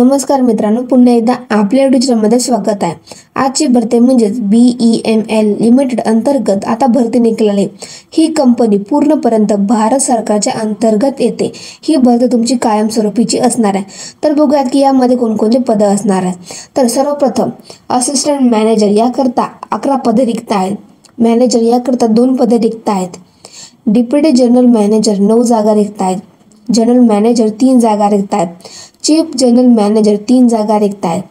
नमस्कार मित्रांनो, पुन्हा एकदा आपल्या YouTube चॅनलमध्ये स्वागत आहे। आजची भरती म्हणजे BEML लिमिटेड अंतर्गत आता भरती निघाली। ही कंपनी पूर्णपणे भारत सरकारच्या अंतर्गत येते। ही भरती तुमची कायमस्वरूपीची असणार आहे। तर बघूयात की यामध्ये कोणकोणते पद असणार आहेत। तर सर्वप्रथम असिस्टंट मॅनेजर याकरता 11 पदे रिक्त आहेत। मॅनेजर याकरता 2 पदे रिक्त आहेत। डिप्युटी जनरल मॅनेजर 9 जागा रिक्त आहेत। जनरल मॅनेजर 3 जागा रिक्त आहेत। चीफ जनरल मॅनेजर 3 जागा रिक्त आहेत।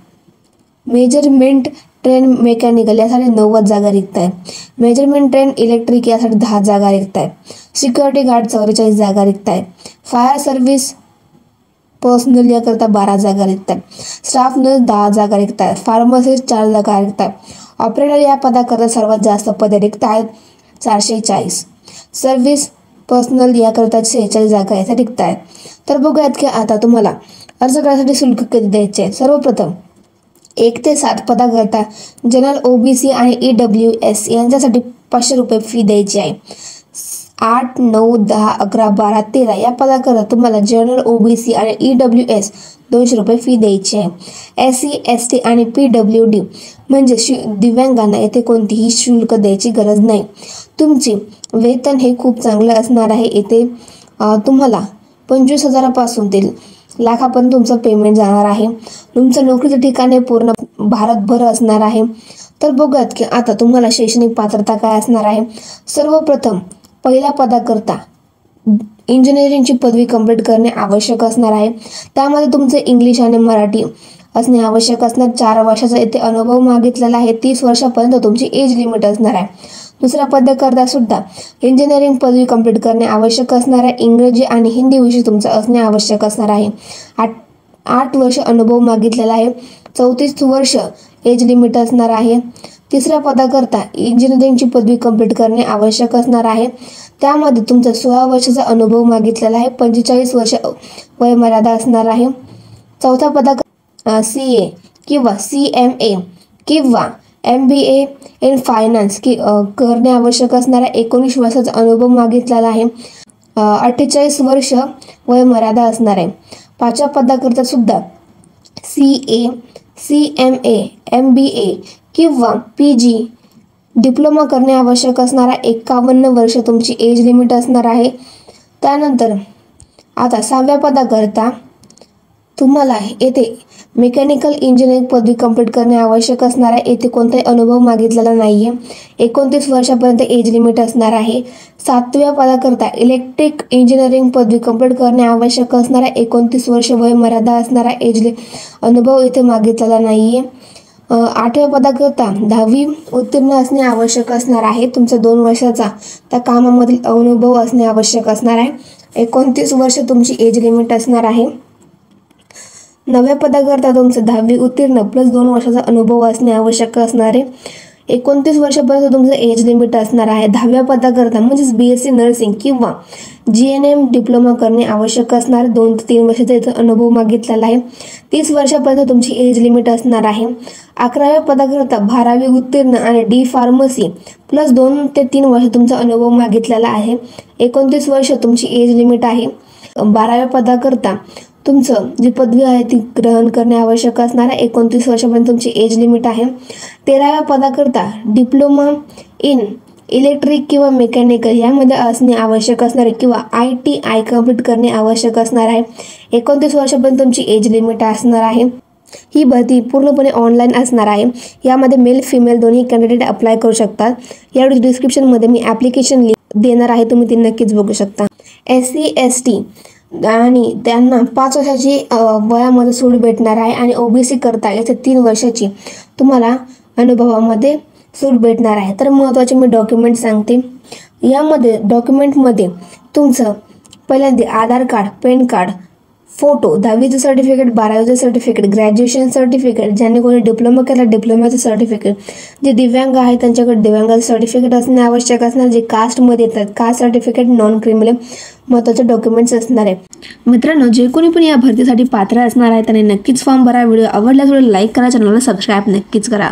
मेजरमेंट ट्रेन मेकॅनिकल यासाठी 90 जागा रिक्त आहेत। मेजरमेंट ट्रेन इलेक्ट्रिक यासाठी 10 जागा रिक्त आहेत। सिक्युरिटी गार्ड 44 जागा रिक्त आहेत। फायर सर्व्हिस पर्सनल याकरता 12 जागा रिक्त आहेत। स्टाफ नर्स 10 जागा रिक्त आहेत। फार्मसिस्ट 4 जागा रिक्त आहेत। ऑपरेटर या पदाकरता सर्वात जास्त पदे रिक्त आहेत, 440। सर्व्हिस पर्सनल याकरता 46 जागा यासाठी रिक्त आहेत। तर बघूयात की आता तुम्हाला अर्ज करण्यासाठी शुल्क किती द्यायचे आहे। सर्वप्रथम 1 ते 7 पदाकरता जनरल OBC आणि EWS यांच्यासाठी 500 रुपये फी द्यायची आहे। 8, 9, 10, 11, 12, 13 या पदाकरता तुम्हाला जनरल OBC आणि EWS 200 रुपये फी द्यायची आहे। SC, ST आणि PWD म्हणजे दिव्यांगांना येथे कोणतीही शुल्क द्यायची गरज नाही। तुमचे वेतन हे खूप चांगले असणार आहे। येथे तुम्हाला 25,000 पासून ते लाखापर्यंत तुमचं पेमेंट जाणार आहे। तुमचं नोकरीचं ठिकाण हे पूर्ण भारतभर असणार आहे। तर बघूयात की आता तुम्हाला शैक्षणिक पात्रता काय असणार आहे। सर्वप्रथम पहिल्या पदाकरता इंजिनिअरिंगची पदवी कंप्लीट करणे आवश्यक असणार आहे। त्यामध्ये तुमचे इंग्लिश आणि मराठी असणे आवश्यक असणार। 4 वर्षाचा येथे अनुभव मागितलेला आहे। 30 वर्षापर्यंत तुमची एज लिमिट असणार आहे। दुसऱ्या पदाकरता सुद्धा इंजिनिअरिंग पदवी कंप्लीट करणे आवश्यक असणार आहे। इंग्रजी आणि हिंदी विषय तुमचा असणे आवश्यक असणार आहे। 8 वर्ष अनुभव मागितलेला आहे। 34 वर्ष एज लिमिट असणार आहे। तिसऱ्या पदाकरता इंजिनिअरिंगची पदवी कंप्लीट करणे आवश्यक असणार आहे। त्यामध्ये तुमचा 16 वर्षाचा अनुभव मागितलेला आहे। 45 वर्ष वयमर्यादा असणार आहे। चौथ्या पदाकरता CA किंवा CMA किंवा MBA इन फायनान्स करणे आवश्यक असणार आहे। 19 वर्षाचा अनुभव मागितलेला आहे। 48 वर्ष वयमर्यादा असणार आहे। 5व्या पदाकरता सुद्धा CA, CMA, MBA किंवा PG डिप्लोमा करणे आवश्यक असणार आहे। 51 वर्ष तुमची एज लिमिट असणार आहे। त्यानंतर आता 6व्या पदाकरता तुम्हाला येथे मेकॅनिकल इंजिनिअरिंग पदवी कंप्लीट करणे आवश्यक असणार आहे। येथे कोणताही अनुभव मागितलेला नाही आहे। 29 वर्षापर्यंत एज लिमिट असणार आहे। 7व्या पदाकरता इलेक्ट्रिक इंजिनिअरिंग पदवी कंप्लीट करणे आवश्यक असणार आहे। 29 वर्ष वयमर्यादा असणार आहे। अनुभव येथे मागितलेला नाही आहे। 8व्या पदाकरता 10वी उत्तीर्ण असणे आवश्यक असणार आहे। तुमचा 2 वर्षाचा त्या कामामधील अनुभव असणे आवश्यक असणार आहे। 29 वर्ष तुमची एज लिमिट असणार आहे। 9व्या पदाकरता तुमचं 10वी उत्तीर्ण प्लस 2 वर्षाचा अनुभव असणे आवश्यक असणार आहे। 29 वर्षापर्यंत तुमचं एज लिमिट असणार आहे। 10व्या पदाकरता म्हणजेच BSc नर्सिंग किंवा GNM डिप्लोमा करणे आवश्यक असणार। 2 ते 3 वर्षाचा इथं अनुभव मागितलेला आहे। 30 वर्षापर्यंत तुमची एज लिमिट असणार आहे। 11व्या पदाकरता 12वी उत्तीर्ण आणि D फार्मसी प्लस 2 ते 3 वर्ष तुमचा अनुभव मागितलेला आहे। 29 वर्ष तुमची एज लिमिट आहे। 12व्या पदाकरता तुमचं जी पदवी आहे ती ग्रहण करणे आवश्यक असणार आहे। 29 वर्षापर्यंत तुमची एज लिमिट आहे। 13व्या पदाकरता डिप्लोमा इन इलेक्ट्रिक किंवा मेकॅनिकल यामध्ये असणे आवश्यक असणार आहे किंवा ITI कंप्लीट करणे आवश्यक असणार आहे। 29 वर्षापर्यंत तुमची एज लिमिट असणार आहे। ही भरती पूर्णपणे ऑनलाईन असणार आहे। यामध्ये मेल फिमेल दोन्ही कॅन्डिडेट अप्लाय करू शकतात। या डिस्क्रिप्शनमध्ये मी ॲप्लिकेशन लिंक देणार आहे, तुम्ही ती नक्कीच बघू शकता। SC ST आणि त्यांना 5 वर्षाची वयामध्ये सूट भेटणार आहे आणि OBC करता येथे 3 वर्षाची तुम्हाला अनुभवामध्ये सूट भेटणार आहे। तर महत्त्वाचे मी डॉक्युमेंट सांगते। यामध्ये डॉक्युमेंटमध्ये तुमचं पहिल्यांदा Aadhaar card, PAN card, photo, 10वीचं सर्टिफिकेट, 12वीचं सर्टिफिकेट, ग्रॅज्युएशन सर्टिफिकेट, ज्यांनी कोणी डिप्लोमा केला डिप्लोमाचं सर्टिफिकेट, जे दिव्यांग आहे त्यांच्याकडे दिव्यांगाचं सर्टिफिकेट असणे आवश्यक असणार। जे कास्टमध्ये येतात कास्ट सर्टिफिकेट, नॉन क्रिमिनल महत्त्वाचे डॉक्युमेंट्स असणार आहे। मित्रांनो, जे कोणी पण या भरतीसाठी पात्र असणार आहे त्यांनी नक्कीच फॉर्म भरा। व्हिडिओ आवडल्यास लाईक करा, चॅनलला सबस्क्राईब नक्कीच करा।